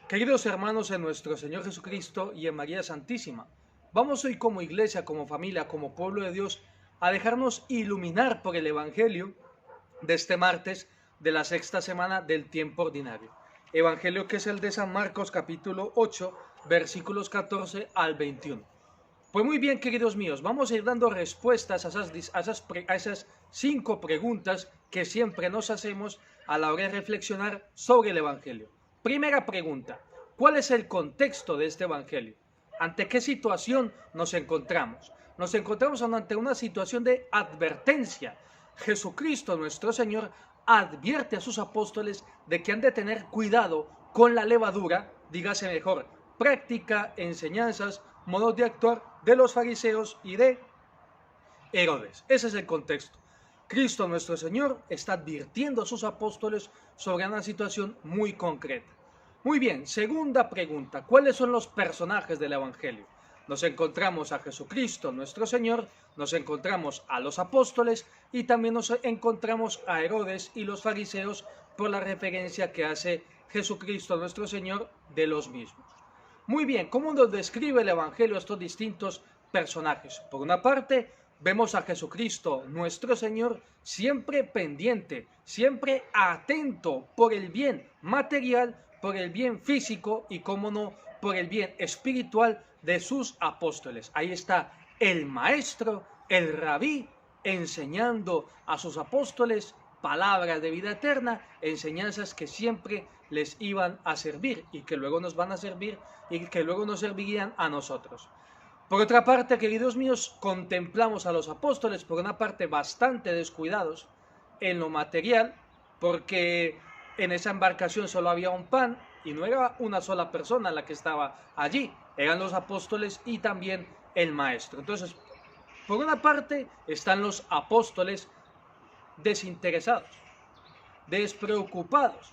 Queridos hermanos en nuestro Señor Jesucristo y en María Santísima, vamos hoy como iglesia, como familia, como pueblo de Dios, a dejarnos iluminar por el Evangelio de este martes de la sexta semana del tiempo ordinario. Evangelio que es el de San Marcos capítulo 8, versículos 14 al 21. Pues muy bien, queridos míos, vamos a ir dando respuestas a esas 5 preguntas que siempre nos hacemos a la hora de reflexionar sobre el Evangelio. Primera pregunta, ¿cuál es el contexto de este Evangelio? ¿Ante qué situación nos encontramos? Nos encontramos ante una situación de advertencia. Jesucristo, nuestro Señor, advierte a sus apóstoles de que han de tener cuidado con la levadura, dígase mejor, práctica, enseñanzas, modos de actuar de los fariseos y de Herodes. Ese es el contexto. Cristo nuestro Señor está advirtiendo a sus apóstoles sobre una situación muy concreta. Muy bien, segunda pregunta, ¿cuáles son los personajes del Evangelio? Nos encontramos a Jesucristo nuestro Señor, nos encontramos a los apóstoles y también nos encontramos a Herodes y los fariseos por la referencia que hace Jesucristo nuestro Señor de los mismos. Muy bien, ¿cómo nos describe el Evangelio a estos distintos personajes? Por una parte, vemos a Jesucristo, nuestro Señor, siempre pendiente, siempre atento por el bien material, por el bien físico y, cómo no, por el bien espiritual de sus apóstoles. Ahí está el maestro, el rabí, enseñando a sus apóstoles palabras de vida eterna, enseñanzas que siempre les iban a servir y que luego nos van a servir y que luego nos servirían a nosotros. Por otra parte, queridos míos, contemplamos a los apóstoles, por una parte, bastante descuidados en lo material, porque en esa embarcación solo había un pan y no era una sola persona la que estaba allí, eran los apóstoles y también el maestro. Entonces, por una parte están los apóstoles desinteresados, despreocupados,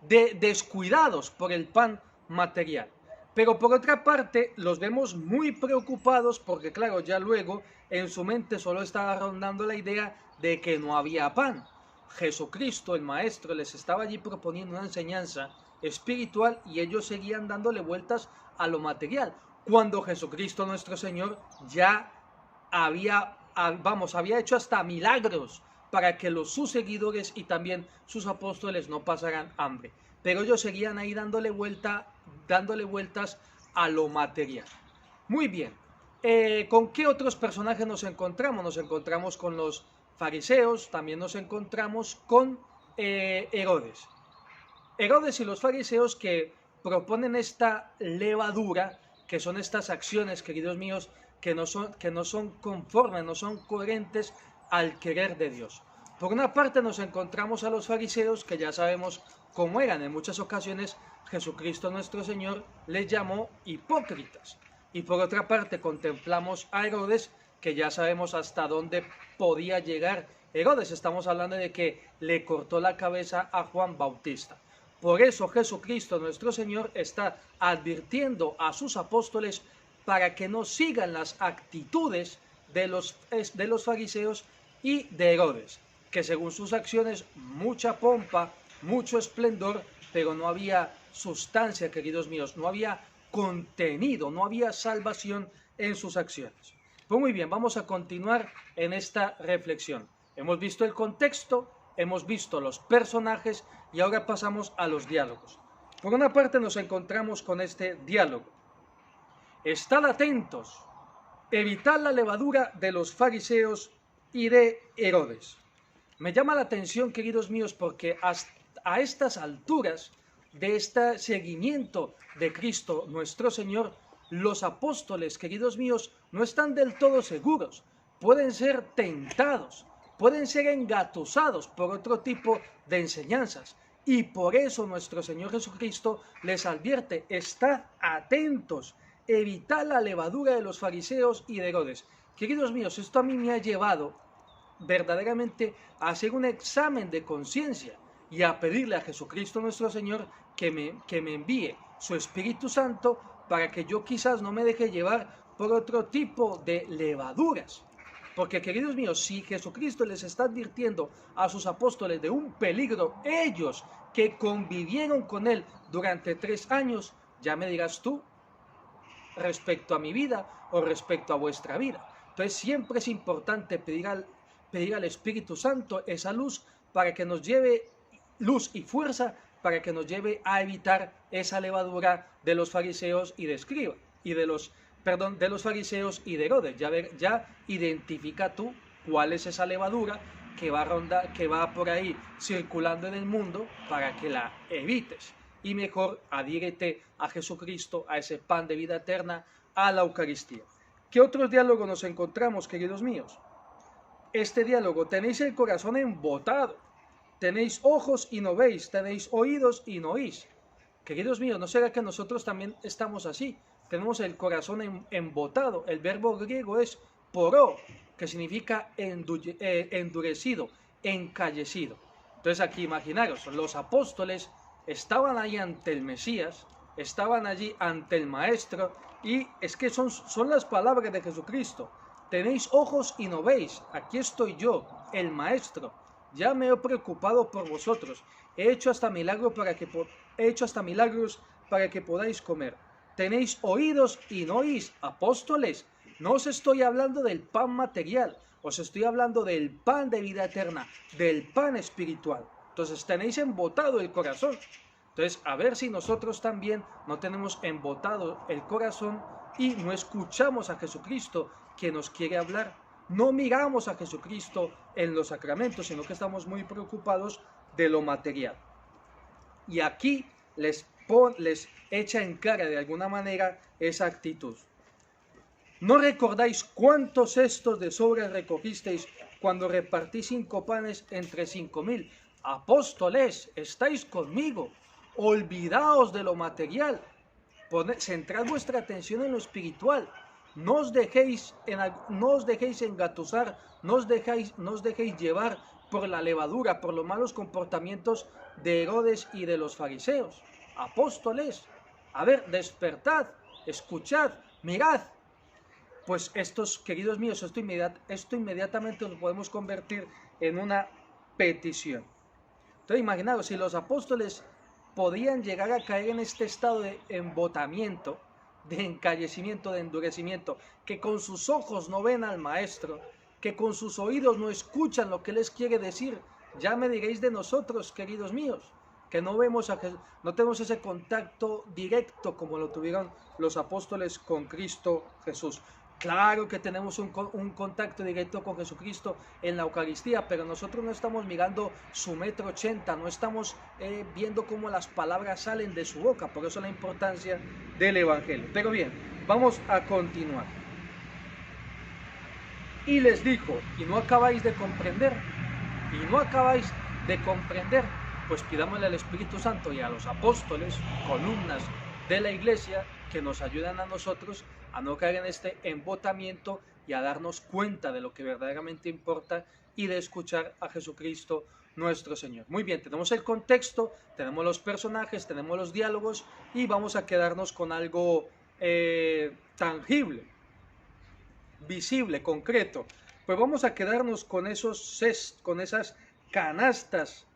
descuidados por el pan material. Pero por otra parte los vemos muy preocupados porque claro, ya luego en su mente solo estaba rondando la idea de que no había pan. Jesucristo, el Maestro, les estaba allí proponiendo una enseñanza espiritual y ellos seguían dándole vueltas a lo material. Cuando Jesucristo nuestro Señor ya había hecho hasta milagros para que sus seguidores y también sus apóstoles no pasaran hambre. Pero ellos seguían ahí dándole vueltas a lo material. Muy bien, ¿con qué otros personajes nos encontramos? Nos encontramos con los fariseos, también nos encontramos con Herodes. Herodes y los fariseos que proponen esta levadura, que son estas acciones, queridos míos, que no son conformes, no son coherentes al querer de Dios. Por una parte nos encontramos a los fariseos, que ya sabemos cómo eran. En muchas ocasiones Jesucristo nuestro Señor les llamó hipócritas. Y por otra parte contemplamos a Herodes, que ya sabemos hasta dónde podía llegar Herodes. Estamos hablando de que le cortó la cabeza a Juan Bautista. Por eso Jesucristo nuestro Señor está advirtiendo a sus apóstoles para que no sigan las actitudes de los fariseos y de Herodes, que según sus acciones, mucha pompa, mucho esplendor, pero no había sustancia, queridos míos, no había contenido, no había salvación en sus acciones. Pues muy bien, vamos a continuar en esta reflexión. Hemos visto el contexto, hemos visto los personajes y ahora pasamos a los diálogos. Por una parte nos encontramos con este diálogo. Estad atentos, evitad la levadura de los fariseos y de Herodes. Me llama la atención, queridos míos, porque a estas alturas de este seguimiento de Cristo nuestro Señor, los apóstoles, queridos míos, no están del todo seguros. Pueden ser tentados, pueden ser engatusados por otro tipo de enseñanzas. Y por eso nuestro Señor Jesucristo les advierte, estad atentos, evitad la levadura de los fariseos y de Herodes. Queridos míos, esto a mí me ha llevado verdaderamente a hacer un examen de conciencia y a pedirle a Jesucristo nuestro Señor que me envíe su Espíritu Santo para que yo quizás no me deje llevar por otro tipo de levaduras. Porque, queridos míos, si Jesucristo les está advirtiendo a sus apóstoles de un peligro, ellos que convivieron con Él durante 3 años, ya me dirás tú respecto a mi vida o respecto a vuestra vida. Entonces siempre es importante pedir al Espíritu Santo esa luz para que nos lleve luz y fuerza para que nos lleve a evitar esa levadura de los fariseos y de escriba y de los fariseos y de Herodes. Ya identifica tú cuál es esa levadura que va por ahí circulando en el mundo para que la evites. Y mejor adhiérete a Jesucristo, a ese pan de vida eterna, a la Eucaristía. ¿Qué otros diálogos nos encontramos, queridos míos? Este diálogo: tenéis el corazón embotado, tenéis ojos y no veis, tenéis oídos y no oís. Queridos míos, ¿no será que nosotros también estamos así? Tenemos el corazón embotado. El verbo griego es poró, que significa endurecido, encallecido. Entonces aquí imaginaros, los apóstoles estaban ahí ante el Mesías, estaban allí ante el Maestro, y es que son las palabras de Jesucristo. Tenéis ojos y no veis, aquí estoy yo, el Maestro, ya me he preocupado por vosotros, he hecho hasta milagros para que podáis comer. Tenéis oídos y no oís, apóstoles, no os estoy hablando del pan material, os estoy hablando del pan de vida eterna, del pan espiritual. Entonces tenéis embotado el corazón. Entonces, a ver si nosotros también no tenemos embotado el corazón y no escuchamos a Jesucristo que nos quiere hablar. No miramos a Jesucristo en los sacramentos, sino que estamos muy preocupados de lo material. Y aquí les echa en cara de alguna manera esa actitud. ¿No recordáis cuántos cestos de sobra recogisteis cuando repartí 5 panes entre 5.000? Apóstoles, estáis conmigo. Olvidaos de lo material. Centrad vuestra atención en lo espiritual. No os dejéis engatusar, no os dejéis llevar por la levadura, por los malos comportamientos de Herodes y de los fariseos. Apóstoles, a ver, despertad, escuchad, mirad. Pues estos, queridos míos, esto inmediatamente lo podemos convertir en una petición. Entonces, imaginaos, si los apóstoles podían llegar a caer en este estado de embotamiento, de encallecimiento, de endurecimiento, que con sus ojos no ven al Maestro, que con sus oídos no escuchan lo que les quiere decir, ya me diréis de nosotros, queridos míos, que no tenemos ese contacto directo como lo tuvieron los apóstoles con Cristo Jesús. Claro que tenemos un contacto directo con Jesucristo en la Eucaristía, pero nosotros no estamos mirando su 1,80 m, no estamos viendo cómo las palabras salen de su boca. Por eso la importancia del Evangelio. Pero bien, vamos a continuar. Y les dijo: ¿y no acabáis de comprender? ¿Y no acabáis de comprender? Pues pidámosle al Espíritu Santo y a los apóstoles, columnas de la Iglesia, que nos ayudan a nosotros a no caer en este embotamiento y a darnos cuenta de lo que verdaderamente importa y de escuchar a Jesucristo nuestro Señor. Muy bien, tenemos el contexto, tenemos los personajes, tenemos los diálogos y vamos a quedarnos con algo tangible, visible, concreto. Pues vamos a quedarnos con esas canastas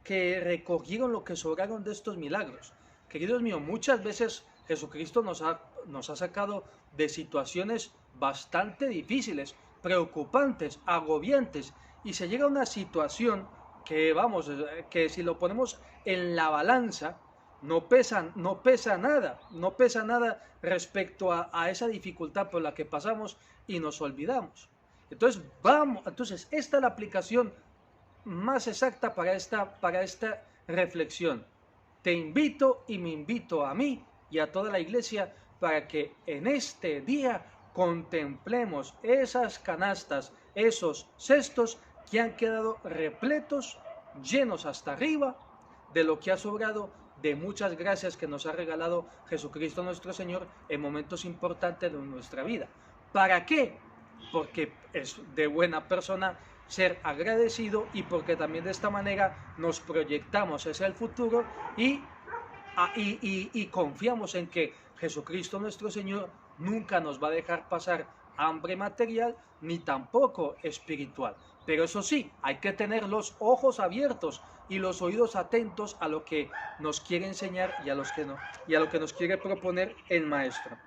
que recogieron lo que sobraron de estos milagros. Queridos míos, muchas veces Jesucristo nos ha sacado de situaciones bastante difíciles, preocupantes, agobiantes, y se llega a una situación que si lo ponemos en la balanza, no pesa nada respecto a esa dificultad por la que pasamos y nos olvidamos. Entonces, esta es la aplicación más exacta para esta reflexión. Te invito y me invito a mí y a toda la Iglesia para que en este día contemplemos esas canastas, esos cestos que han quedado repletos, llenos hasta arriba de lo que ha sobrado, de muchas gracias que nos ha regalado Jesucristo nuestro Señor en momentos importantes de nuestra vida. ¿Para qué? Porque es de buena persona ser agradecido y porque también de esta manera nos proyectamos hacia el futuro y confiamos en que Jesucristo nuestro Señor nunca nos va a dejar pasar hambre material ni tampoco espiritual. Pero eso sí, hay que tener los ojos abiertos y los oídos atentos a lo que nos quiere enseñar y a lo que nos quiere proponer el maestro.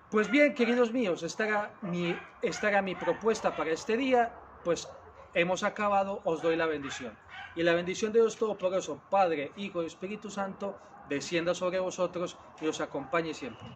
Pues bien, queridos míos, esta era mi propuesta para este día. Pues hemos acabado, os doy la bendición. Y la bendición de Dios Todopoderoso, Padre, Hijo y Espíritu Santo, descienda sobre vosotros y os acompañe siempre.